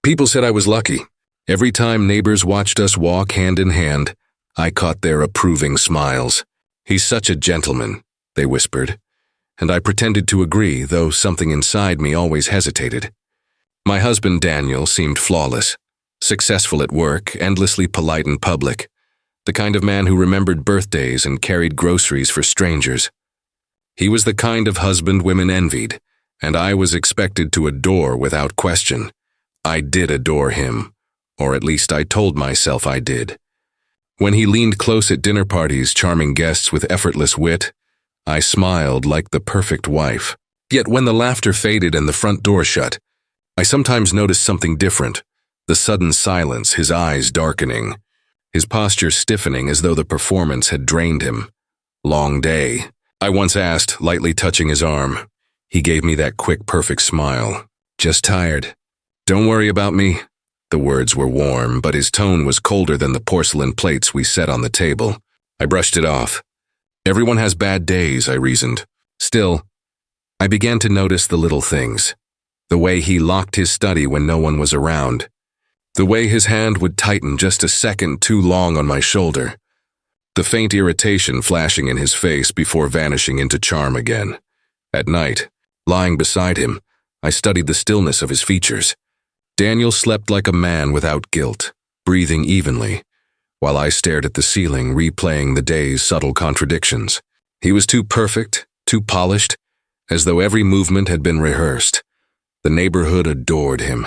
People said I was lucky. Every time neighbors watched us walk hand in hand, I caught their approving smiles. "He's such a gentleman," they whispered, and I pretended to agree, though something inside me always hesitated. My husband Daniel seemed flawless, successful at work, endlessly polite in public, the kind of man who remembered birthdays and carried groceries for strangers. He was the kind of husband women envied, and I was expected to adore without question. I did adore him, or at least I told myself I did. When he leaned close at dinner parties, charming guests with effortless wit, I smiled like the perfect wife. Yet when the laughter faded and the front door shut, I sometimes noticed something different. The sudden silence, his eyes darkening, his posture stiffening as though the performance had drained him. "Long day?" I once asked, lightly touching his arm. He gave me that quick, perfect smile. "Just tired." "Don't worry about me." The words were warm, but his tone was colder than the porcelain plates we set on the table. I brushed it off. Everyone has bad days, I reasoned. Still, I began to notice the little things. The way he locked his study when no one was around. The way his hand would tighten just a second too long on my shoulder. The faint irritation flashing in his face before vanishing into charm again. At night, lying beside him, I studied the stillness of his features. Daniel slept like a man without guilt, breathing evenly, while I stared at the ceiling, replaying the day's subtle contradictions. He was too perfect, too polished, as though every movement had been rehearsed. The neighborhood adored him.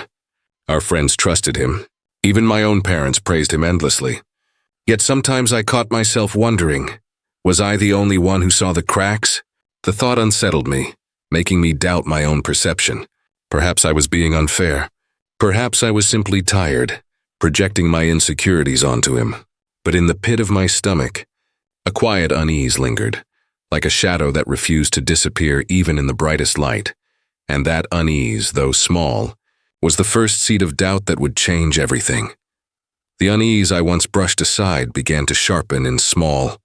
Our friends trusted him. Even my own parents praised him endlessly. Yet sometimes I caught myself wondering, was I the only one who saw the cracks? The thought unsettled me, making me doubt my own perception. Perhaps I was being unfair. Perhaps I was simply tired, projecting my insecurities onto him. But in the pit of my stomach, a quiet unease lingered, like a shadow that refused to disappear even in the brightest light. And that unease, though small, was the first seed of doubt that would change everything. The unease I once brushed aside began to sharpen in small,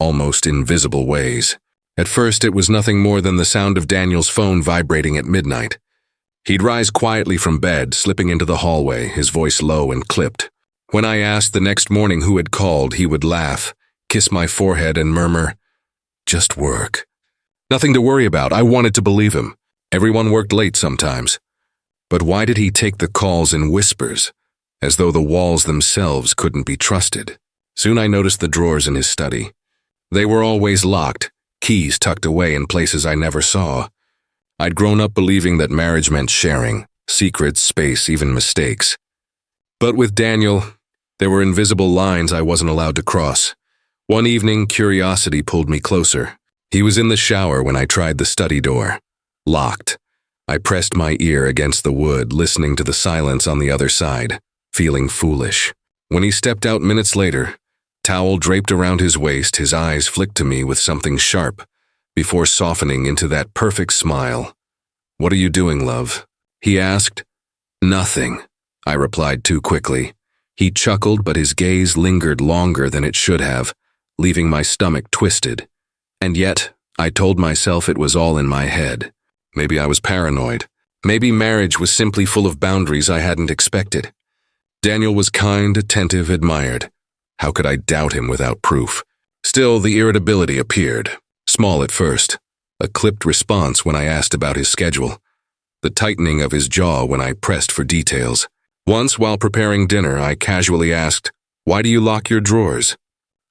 almost invisible ways. At first, it was nothing more than the sound of Daniel's phone vibrating at midnight. He'd rise quietly from bed, slipping into the hallway, his voice low and clipped. When I asked the next morning who had called, he would laugh, kiss my forehead, and murmur, "Just work." Nothing to worry about. I wanted to believe him. Everyone worked late sometimes. But why did he take the calls in whispers, as though the walls themselves couldn't be trusted? Soon I noticed the drawers in his study. They were always locked, keys tucked away in places I never saw. I'd grown up believing that marriage meant sharing, secrets, space, even mistakes. But with Daniel, there were invisible lines I wasn't allowed to cross. One evening, curiosity pulled me closer. He was in the shower when I tried the study door. Locked. I pressed my ear against the wood, listening to the silence on the other side, feeling foolish. When he stepped out minutes later, towel draped around his waist, his eyes flicked to me with something sharp, before softening into that perfect smile. "What are you doing, love?" he asked. "Nothing," I replied too quickly. He chuckled, but his gaze lingered longer than it should have, leaving my stomach twisted. And yet, I told myself it was all in my head. Maybe I was paranoid. Maybe marriage was simply full of boundaries I hadn't expected. Daniel was kind, attentive, admired. How could I doubt him without proof? Still, the irritability appeared. Small at first, a clipped response when I asked about his schedule, the tightening of his jaw when I pressed for details. Once, while preparing dinner, I casually asked, "Why do you lock your drawers?"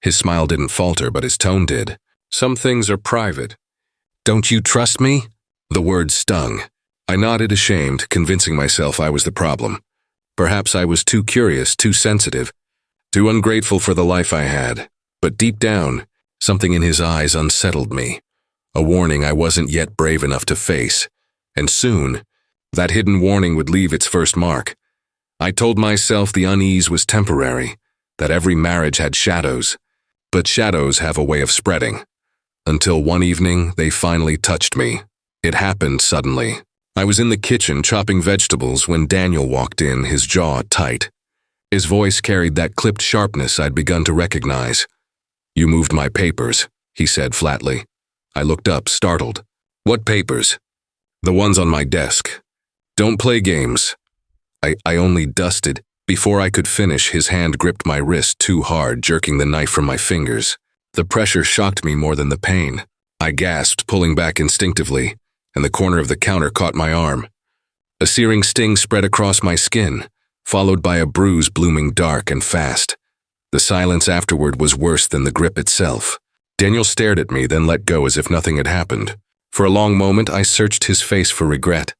His smile didn't falter, but his tone did. "Some things are private." "Don't you trust me?" The word stung. I nodded, ashamed, convincing myself I was the problem. Perhaps I was too curious, too sensitive, too ungrateful for the life I had. But deep down, something in his eyes unsettled me, a warning I wasn't yet brave enough to face. And soon, that hidden warning would leave its first mark. I told myself the unease was temporary, that every marriage had shadows. But shadows have a way of spreading. Until one evening, they finally touched me. It happened suddenly. I was in the kitchen chopping vegetables when Daniel walked in, his jaw tight. His voice carried that clipped sharpness I'd begun to recognize. "You moved my papers," he said flatly. I looked up, startled. "What papers?" "The ones on my desk." "Don't play games." I only dusted. Before I could finish, his hand gripped my wrist too hard, jerking the knife from my fingers. The pressure shocked me more than the pain. I gasped, pulling back instinctively, and the corner of the counter caught my arm. A searing sting spread across my skin, followed by a bruise blooming dark and fast. The silence afterward was worse than the grip itself. Daniel stared at me, then let go as if nothing had happened. For a long moment, I searched his face for regret.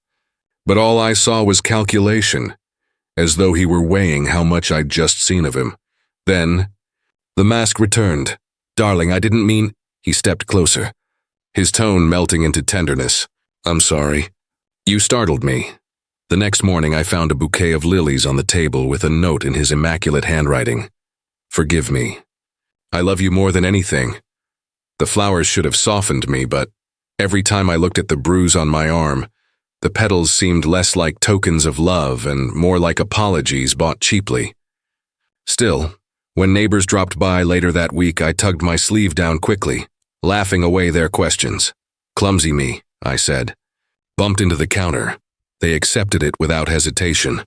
But all I saw was calculation, as though he were weighing how much I'd just seen of him. Then, the mask returned. "Darling, I didn't mean—" He stepped closer, his tone melting into tenderness. "I'm sorry. You startled me." The next morning, I found a bouquet of lilies on the table with a note in his immaculate handwriting. "Forgive me. I love you more than anything." The flowers should have softened me, but every time I looked at the bruise on my arm, the petals seemed less like tokens of love and more like apologies bought cheaply. Still, when neighbors dropped by later that week, I tugged my sleeve down quickly, laughing away their questions. "Clumsy me," I said. Bumped into the counter. They accepted it without hesitation,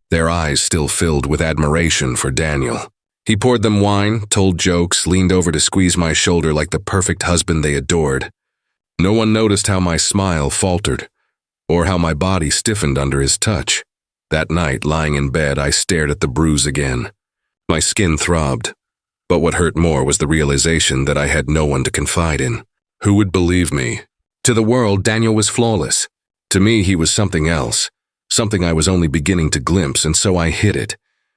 their eyes still filled with admiration for Daniel. He poured them wine, told jokes, leaned over to squeeze my shoulder like the perfect husband they adored. No one noticed how my smile faltered, or how my body stiffened under his touch. That night, lying in bed, I stared at the bruise again. My skin throbbed, but what hurt more was the realization that I had no one to confide in. Who would believe me? To the world, Daniel was flawless. To me, he was something else, something I was only beginning to glimpse, and so I hid it,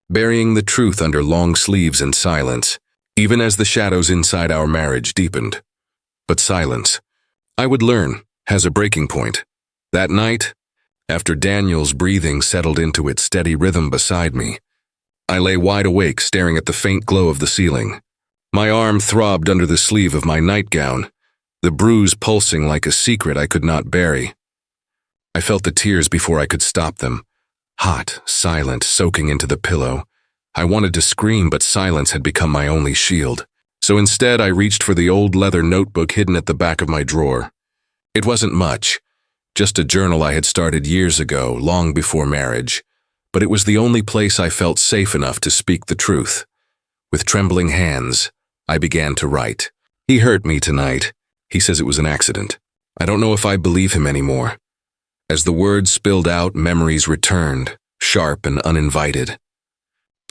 burying the truth under long sleeves and silence, even as the shadows inside our marriage deepened. But silence, I would learn, has a breaking point. That night, after Daniel's breathing settled into its steady rhythm beside me, I lay wide awake staring at the faint glow of the ceiling. My arm throbbed under the sleeve of my nightgown, the bruise pulsing like a secret I could not bury. I felt the tears before I could stop them, hot, silent, soaking into the pillow. I wanted to scream, but silence had become my only shield. So instead, I reached for the old leather notebook hidden at the back of my drawer. It wasn't much, just a journal I had started years ago, long before marriage, but it was the only place I felt safe enough to speak the truth. With trembling hands, I began to write. "He hurt me tonight. He says it was an accident. I don't know if I believe him anymore." As the words spilled out, memories returned, sharp and uninvited.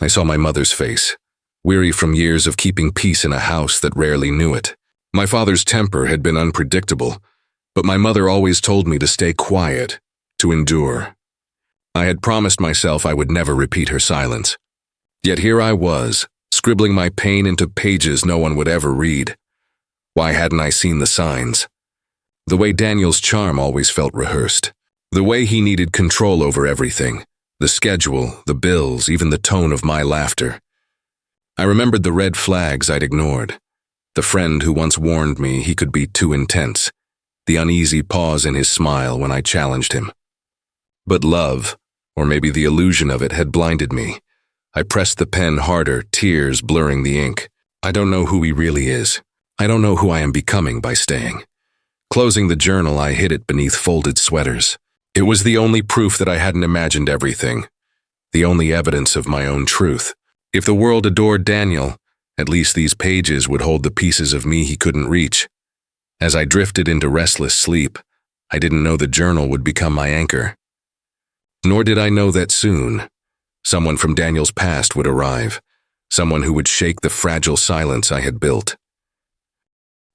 I saw my mother's face, weary from years of keeping peace in a house that rarely knew it. My father's temper had been unpredictable, but my mother always told me to stay quiet, to endure. I had promised myself I would never repeat her silence. Yet here I was, scribbling my pain into pages no one would ever read. Why hadn't I seen the signs? The way Daniel's charm always felt rehearsed. The way he needed control over everything, the schedule, the bills, even the tone of my laughter. I remembered the red flags I'd ignored, the friend who once warned me he could be too intense, the uneasy pause in his smile when I challenged him. But love, or maybe the illusion of it, had blinded me. I pressed the pen harder, tears blurring the ink. I don't know who he really is. I don't know who I am becoming by staying. Closing the journal, I hid it beneath folded sweaters. It was the only proof that I hadn't imagined everything, the only evidence of my own truth. If the world adored Daniel, at least these pages would hold the pieces of me he couldn't reach. As I drifted into restless sleep, I didn't know the journal would become my anchor. Nor did I know that soon, someone from Daniel's past would arrive, someone who would shake the fragile silence I had built.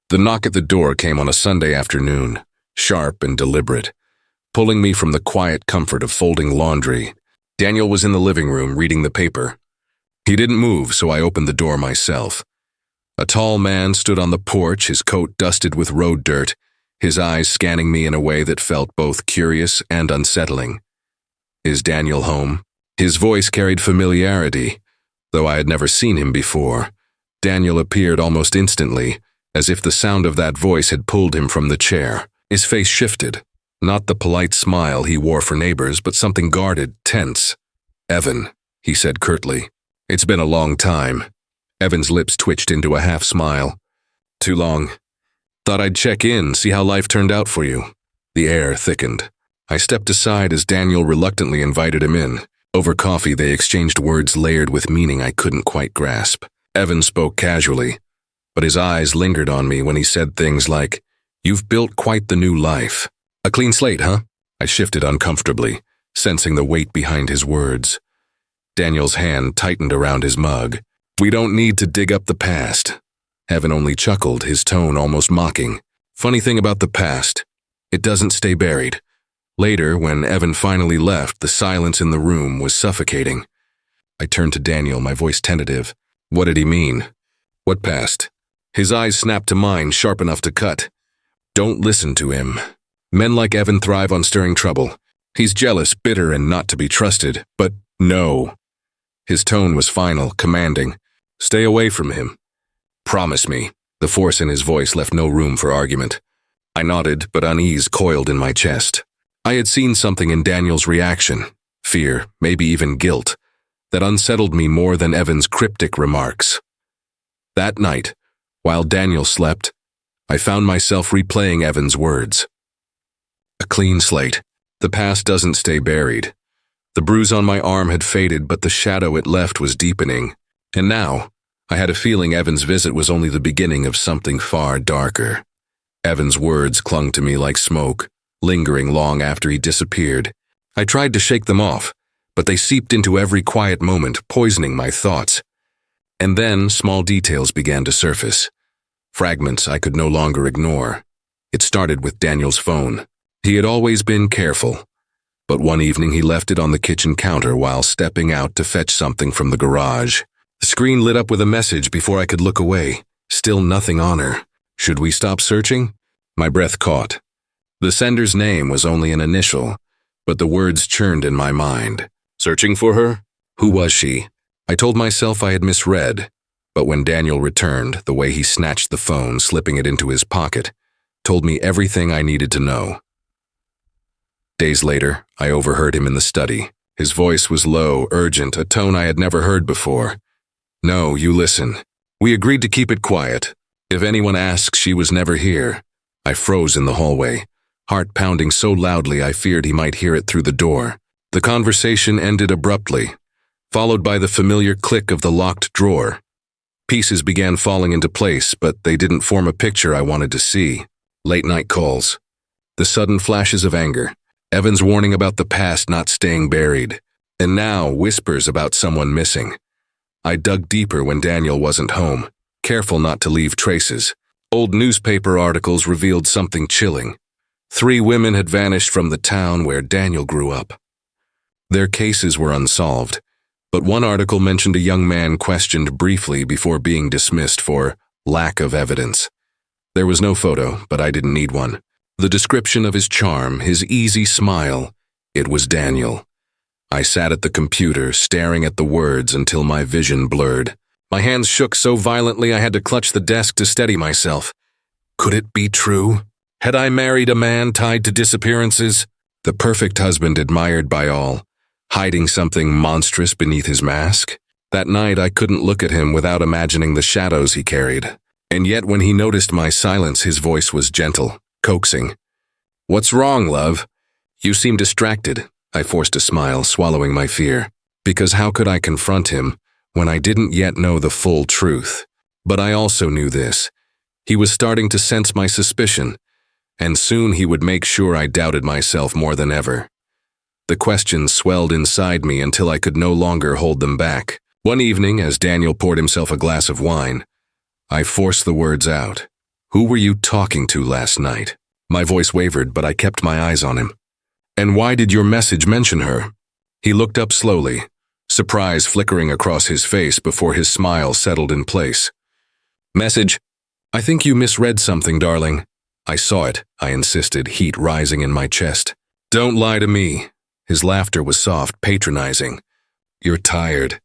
The knock at the door came on a Sunday afternoon, sharp and deliberate, pulling me from the quiet comfort of folding laundry. Daniel was in the living room reading the paper. He didn't move, so I opened the door myself. A tall man stood on the porch, his coat dusted with road dirt, his eyes scanning me in a way that felt both curious and unsettling. Is Daniel home? His voice carried familiarity, though I had never seen him before. Daniel appeared almost instantly, as if the sound of that voice had pulled him from the chair. His face shifted. Not the polite smile he wore for neighbors, but something guarded, tense. "Evan," he said curtly. "It's been a long time." Evan's lips twitched into a half-smile. "Too long. Thought I'd check in, see how life turned out for you." The air thickened. I stepped aside as Daniel reluctantly invited him in. Over coffee, they exchanged words layered with meaning I couldn't quite grasp. Evan spoke casually, but his eyes lingered on me when he said things like, "You've built quite the new life." "A clean slate, huh?" I shifted uncomfortably, sensing the weight behind his words. Daniel's hand tightened around his mug. "We don't need to dig up the past." Evan only chuckled, his tone almost mocking. "Funny thing about the past, it doesn't stay buried." Later, when Evan finally left, the silence in the room was suffocating. I turned to Daniel, my voice tentative. What did he mean? "What past?" His eyes snapped to mine, sharp enough to cut. "Don't listen to him. Men like Evan thrive on stirring trouble. He's jealous, bitter, and not to be trusted. But no." His tone was final, commanding. "Stay away from him. Promise me." The force in his voice left no room for argument. I nodded, but unease coiled in my chest. I had seen something in Daniel's reaction, fear, maybe even guilt, that unsettled me more than Evan's cryptic remarks. That night, while Daniel slept, I found myself replaying Evan's words. A clean slate. The past doesn't stay buried. The bruise on my arm had faded, but the shadow it left was deepening. And now, I had a feeling Evan's visit was only the beginning of something far darker. Evan's words clung to me like smoke, lingering long after he disappeared. I tried to shake them off, but they seeped into every quiet moment, poisoning my thoughts. And then small details began to surface. Fragments I could no longer ignore. It started with Daniel's phone. He had always been careful, but one evening he left it on the kitchen counter while stepping out to fetch something from the garage. The screen lit up with a message before I could look away. Still nothing on her. Should we stop searching? My breath caught. The sender's name was only an initial, but the words churned in my mind. Searching for her? Who was she? I told myself I had misread, but when Daniel returned, the way he snatched the phone, slipping it into his pocket, told me everything I needed to know. Days later, I overheard him in the study. His voice was low, urgent, a tone I had never heard before. "No, you listen. We agreed to keep it quiet. If anyone asks, she was never here." I froze in the hallway, heart pounding so loudly I feared he might hear it through the door. The conversation ended abruptly, followed by the familiar click of the locked drawer. Pieces began falling into place, but they didn't form a picture I wanted to see. Late-night calls. The sudden flashes of anger. Evan's warning about the past not staying buried. And now, whispers about someone missing. I dug deeper when Daniel wasn't home, careful not to leave traces. Old newspaper articles revealed something chilling. 3 women had vanished from the town where Daniel grew up. Their cases were unsolved, but one article mentioned a young man questioned briefly before being dismissed for lack of evidence. There was no photo, but I didn't need one. The description of his charm, his easy smile, it was Daniel. I sat at the computer, staring at the words until my vision blurred. My hands shook so violently I had to clutch the desk to steady myself. Could it be true? Had I married a man tied to disappearances? The perfect husband admired by all, hiding something monstrous beneath his mask? That night I couldn't look at him without imagining the shadows he carried. And yet when he noticed my silence, his voice was gentle, coaxing. "What's wrong, love? You seem distracted." I forced a smile, swallowing my fear. Because how could I confront him when I didn't yet know the full truth? But I also knew this. He was starting to sense my suspicion, and soon he would make sure I doubted myself more than ever. The questions swelled inside me until I could no longer hold them back. One evening, as Daniel poured himself a glass of wine, I forced the words out. "Who were you talking to last night?" My voice wavered, but I kept my eyes on him. "And why did your message mention her?" He looked up slowly, surprise flickering across his face before his smile settled in place. "Message? I think you misread something, darling." "I saw it," I insisted, heat rising in my chest. "Don't lie to me." His laughter was soft, patronizing. "You're tired.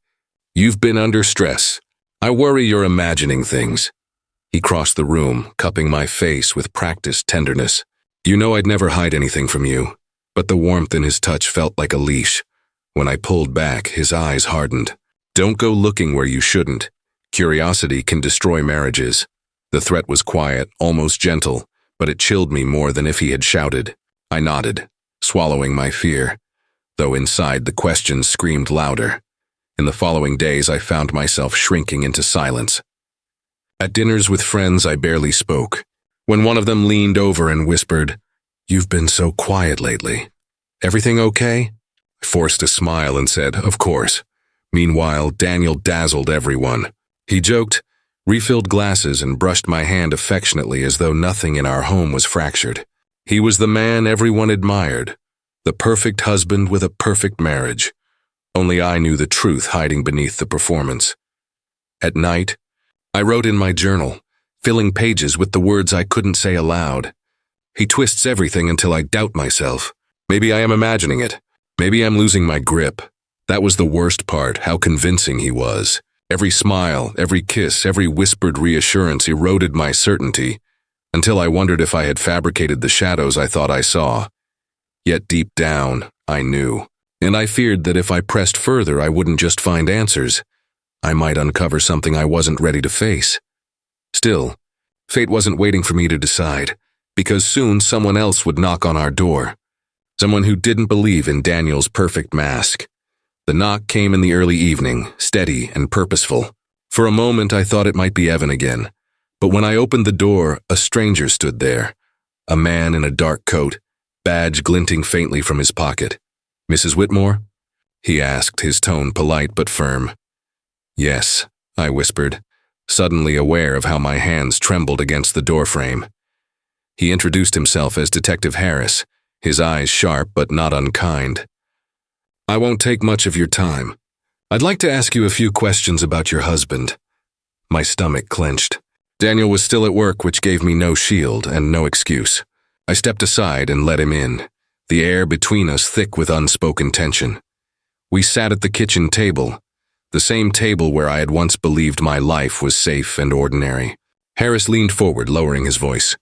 You've been under stress. I worry you're imagining things." He crossed the room, cupping my face with practiced tenderness. "You know I'd never hide anything from you." But the warmth in his touch felt like a leash. When I pulled back, his eyes hardened. "Don't go looking where you shouldn't. Curiosity can destroy marriages." The threat was quiet, almost gentle, but it chilled me more than if he had shouted. I nodded, swallowing my fear. though inside the questions screamed louder. In the following days, I found myself shrinking into silence. At dinners with friends, I barely spoke. When one of them leaned over and whispered, "You've been so quiet lately. Everything okay?" I forced a smile and said, "Of course." Meanwhile, Daniel dazzled everyone. He joked, refilled glasses, and brushed my hand affectionately as though nothing in our home was fractured. He was the man everyone admired, the perfect husband with a perfect marriage. Only I knew the truth hiding beneath the performance. At night, I wrote in my journal, filling pages with the words I couldn't say aloud. He twists everything until I doubt myself. Maybe I am imagining it. Maybe I'm losing my grip. That was the worst part, how convincing he was. Every smile, every kiss, every whispered reassurance eroded my certainty, until I wondered if I had fabricated the shadows I thought I saw. Yet deep down, I knew. And I feared that if I pressed further, I wouldn't just find answers. I might uncover something I wasn't ready to face. Still, fate wasn't waiting for me to decide, because soon someone else would knock on our door. Someone who didn't believe in Daniel's perfect mask. The knock came in the early evening, steady and purposeful. For a moment, I thought it might be Evan again. But when I opened the door, a stranger stood there. A man in a dark coat, badge glinting faintly from his pocket. "Mrs. Whitmore?" he asked, his tone polite but firm. "Yes," I whispered, suddenly aware of how my hands trembled against the doorframe. He introduced himself as Detective Harris, his eyes sharp but not unkind. "I won't take much of your time. I'd like to ask you a few questions about your husband." My stomach clenched. Daniel was still at work, which gave me no shield and no excuse. I stepped aside and let him in, the air between us thick with unspoken tension. We sat at the kitchen table, the same table where I had once believed my life was safe and ordinary. Harris leaned forward, lowering his voice.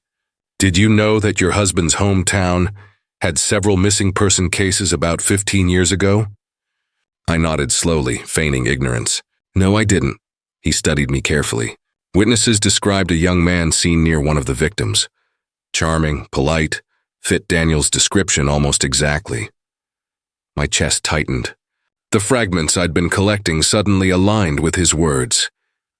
"Did you know that your husband's hometown had several missing person cases about 15 years ago?" I nodded slowly, feigning ignorance. "No, I didn't." He studied me carefully. Witnesses described a young man seen near one of the victims. Charming, polite, fit Daniel's description almost exactly. My chest tightened. The fragments I'd been collecting suddenly aligned with his words,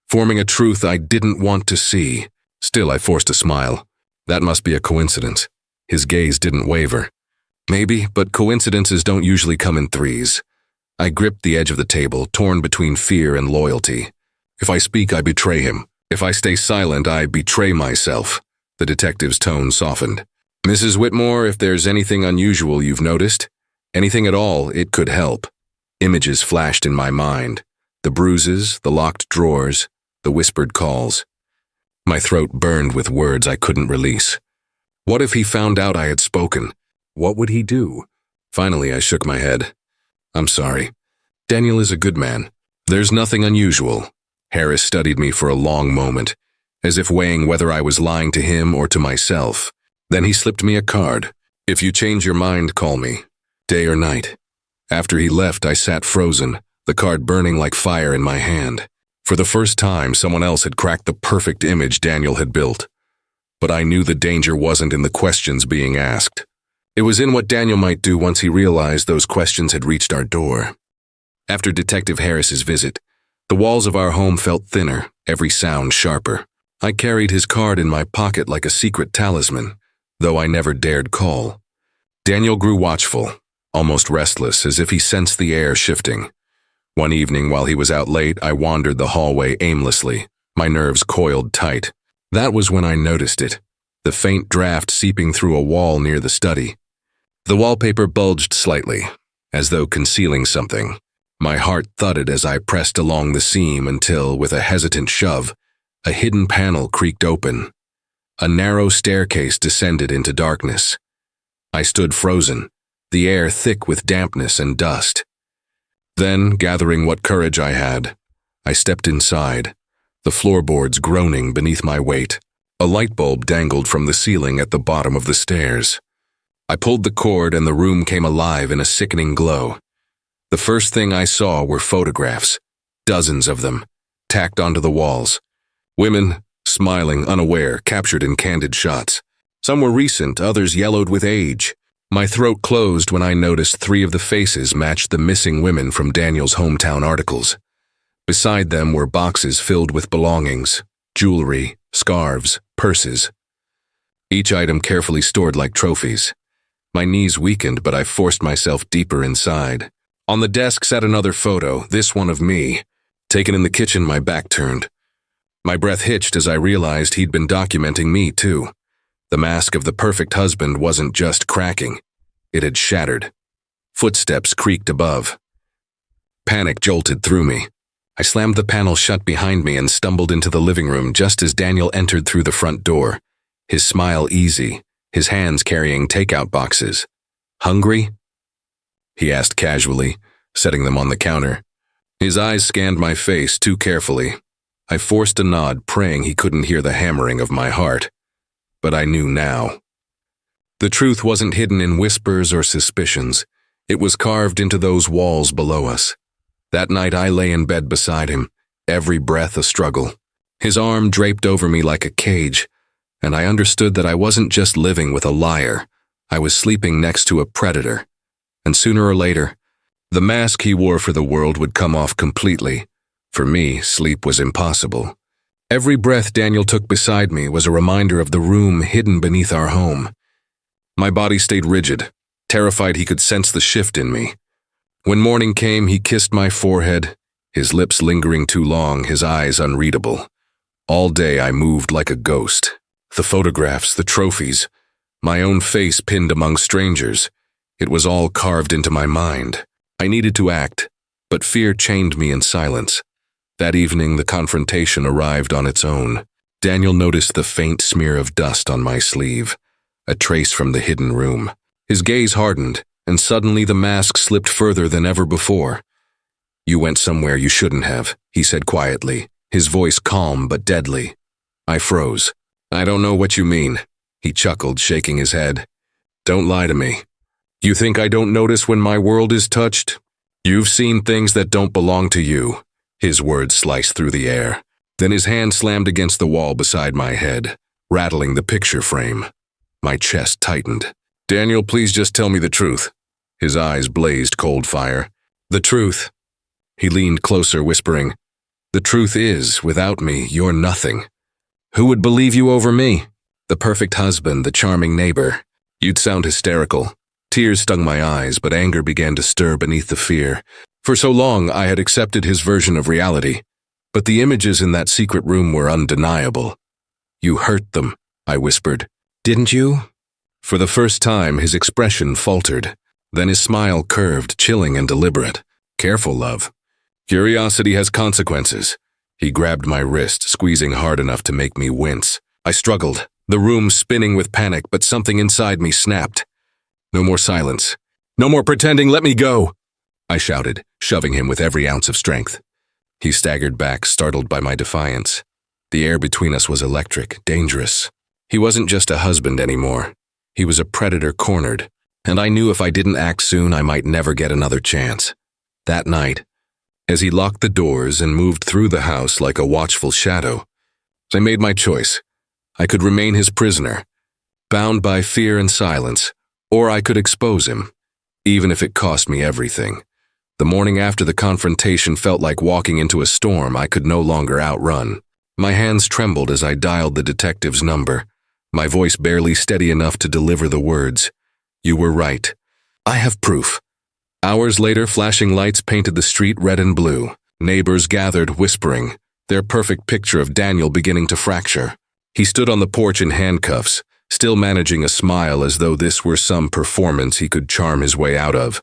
forming a truth I didn't want to see. Still, I forced a smile. That must be a coincidence. His gaze didn't waver. Maybe, but coincidences don't usually come in threes. I gripped the edge of the table, torn between fear and loyalty. If I speak, I betray him. If I stay silent, I betray myself. The detective's tone softened. "Mrs. Whitmore, if there's anything unusual you've noticed, anything at all, it could help." Images flashed in my mind. The bruises, the locked drawers, the whispered calls. My throat burned with words I couldn't release. What if he found out I had spoken? What would he do? Finally, I shook my head. "I'm sorry. Daniel is a good man. There's nothing unusual." Harris studied me for a long moment, as if weighing whether I was lying to him or to myself. Then he slipped me a card. "If you change your mind, call me, day or night." After he left, I sat frozen, the card burning like fire in my hand. For the first time, someone else had cracked the perfect image Daniel had built. But I knew the danger wasn't in the questions being asked. It was in what Daniel might do once he realized those questions had reached our door. After Detective Harris's visit, the walls of our home felt thinner, every sound sharper. I carried his card in my pocket like a secret talisman, though I never dared call. Daniel grew watchful, almost restless, as if he sensed the air shifting. One evening while he was out late, I wandered the hallway aimlessly, my nerves coiled tight. That was when I noticed it, the faint draft seeping through a wall near the study. The wallpaper bulged slightly, as though concealing something. My heart thudded as I pressed along the seam until, with a hesitant shove, a hidden panel creaked open. A narrow staircase descended into darkness. I stood frozen, the air thick with dampness and dust. Then, gathering what courage I had, I stepped inside, the floorboards groaning beneath my weight. A light bulb dangled from the ceiling at the bottom of the stairs. I pulled the cord and the room came alive in a sickening glow. The first thing I saw were photographs, dozens of them, tacked onto the walls. Women, smiling, unaware, captured in candid shots. Some were recent, others yellowed with age. My throat closed when I noticed 3 of the faces matched the missing women from Daniel's hometown articles. Beside them were boxes filled with belongings, jewelry, scarves, purses. Each item carefully stored like trophies. My knees weakened, but I forced myself deeper inside. On the desk sat another photo, this one of me. Taken in the kitchen, my back turned. My breath hitched as I realized he'd been documenting me, too. The mask of the perfect husband wasn't just cracking. It had shattered. Footsteps creaked above. Panic jolted through me. I slammed the panel shut behind me and stumbled into the living room just as Daniel entered through the front door, his smile easy, his hands carrying takeout boxes. "Hungry?" he asked casually, setting them on the counter. His eyes scanned my face too carefully. I forced a nod, praying he couldn't hear the hammering of my heart. But I knew now. The truth wasn't hidden in whispers or suspicions. It was carved into those walls below us. That night I lay in bed beside him, every breath a struggle. His arm draped over me like a cage, and I understood that I wasn't just living with a liar. I was sleeping next to a predator. And sooner or later, the mask he wore for the world would come off completely. For me, sleep was impossible. Every breath Daniel took beside me was a reminder of the room hidden beneath our home. My body stayed rigid, terrified he could sense the shift in me. When morning came, he kissed my forehead, his lips lingering too long, his eyes unreadable. All day I moved like a ghost. The photographs, the trophies, my own face pinned among strangers. It was all carved into my mind. I needed to act, but fear chained me in silence. That evening, the confrontation arrived on its own. Daniel noticed the faint smear of dust on my sleeve, a trace from the hidden room. His gaze hardened, and suddenly the mask slipped further than ever before. "You went somewhere you shouldn't have," he said quietly, his voice calm but deadly. I froze. "I don't know what you mean," he chuckled, shaking his head. "Don't lie to me. You think I don't notice when my world is touched? You've seen things that don't belong to you." His words sliced through the air. Then his hand slammed against the wall beside my head, rattling the picture frame. My chest tightened. "Daniel, please just tell me the truth." His eyes blazed cold fire. "The truth." He leaned closer, whispering, "The truth is, without me, you're nothing. Who would believe you over me? The perfect husband, the charming neighbor. You'd sound hysterical." Tears stung my eyes, but anger began to stir beneath the fear. For so long, I had accepted his version of reality. But the images in that secret room were undeniable. "You hurt them," I whispered. "Didn't you?" For the first time, his expression faltered. Then his smile curved, chilling and deliberate. "Careful, love. Curiosity has consequences." He grabbed my wrist, squeezing hard enough to make me wince. I struggled, the room spinning with panic, but something inside me snapped. "No more silence. No more pretending, let me go!" I shouted, shoving him with every ounce of strength. He staggered back, startled by my defiance. The air between us was electric, dangerous. He wasn't just a husband anymore. He was a predator cornered, and I knew if I didn't act soon, I might never get another chance. That night, as he locked the doors and moved through the house like a watchful shadow, I made my choice. I could remain his prisoner, bound by fear and silence, or I could expose him, even if it cost me everything. The morning after the confrontation felt like walking into a storm I could no longer outrun. My hands trembled as I dialed the detective's number, my voice barely steady enough to deliver the words. "You were right. I have proof." Hours later, flashing lights painted the street red and blue. Neighbors gathered, whispering, their perfect picture of Daniel beginning to fracture. He stood on the porch in handcuffs, still managing a smile as though this were some performance he could charm his way out of.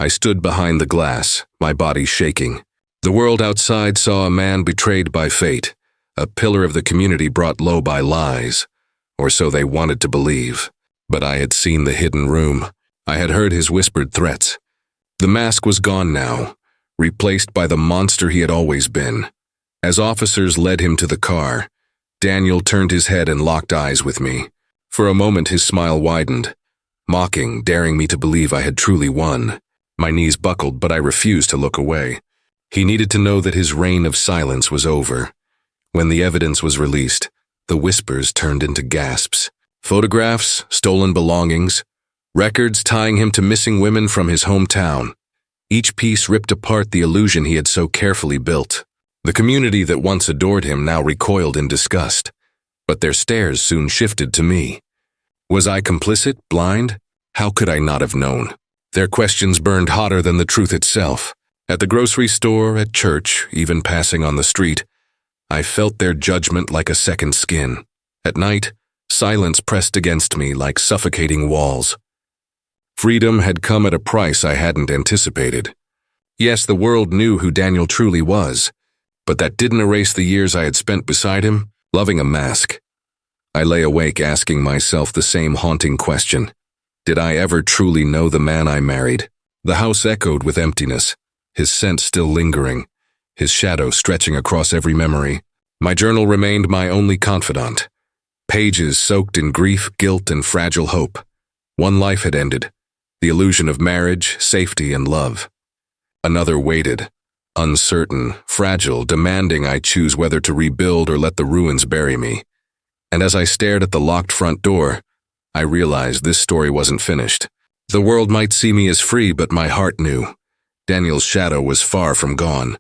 I stood behind the glass, my body shaking. The world outside saw a man betrayed by fate, a pillar of the community brought low by lies, or so they wanted to believe. But I had seen the hidden room. I had heard his whispered threats. The mask was gone now, replaced by the monster he had always been. As officers led him to the car, Daniel turned his head and locked eyes with me. For a moment his smile widened, mocking, daring me to believe I had truly won. My knees buckled, but I refused to look away. He needed to know that his reign of silence was over. When the evidence was released, the whispers turned into gasps. Photographs, stolen belongings, Records tying him to missing women from his hometown. Each piece ripped apart the illusion he had so carefully built. The community that once adored him now recoiled in disgust, but their stares soon shifted to me. Was I complicit, blind? How could I not have known? Their questions burned hotter than the truth itself. At the grocery store, at church, even passing on the street, I felt their judgment like a second skin. At night, silence pressed against me like suffocating walls. Freedom had come at a price I hadn't anticipated. Yes, the world knew who Daniel truly was, but that didn't erase the years I had spent beside him, loving a mask. I lay awake asking myself the same haunting question. Did I ever truly know the man I married? The house echoed with emptiness, his scent still lingering, his shadow stretching across every memory. My journal remained my only confidant. Pages soaked in grief, guilt, and fragile hope. One life had ended, the illusion of marriage, safety, and love. Another waited, uncertain, fragile, demanding I choose whether to rebuild or let the ruins bury me. And as I stared at the locked front door, I realized this story wasn't finished. The world might see me as free, but my heart knew. Daniel's shadow was far from gone.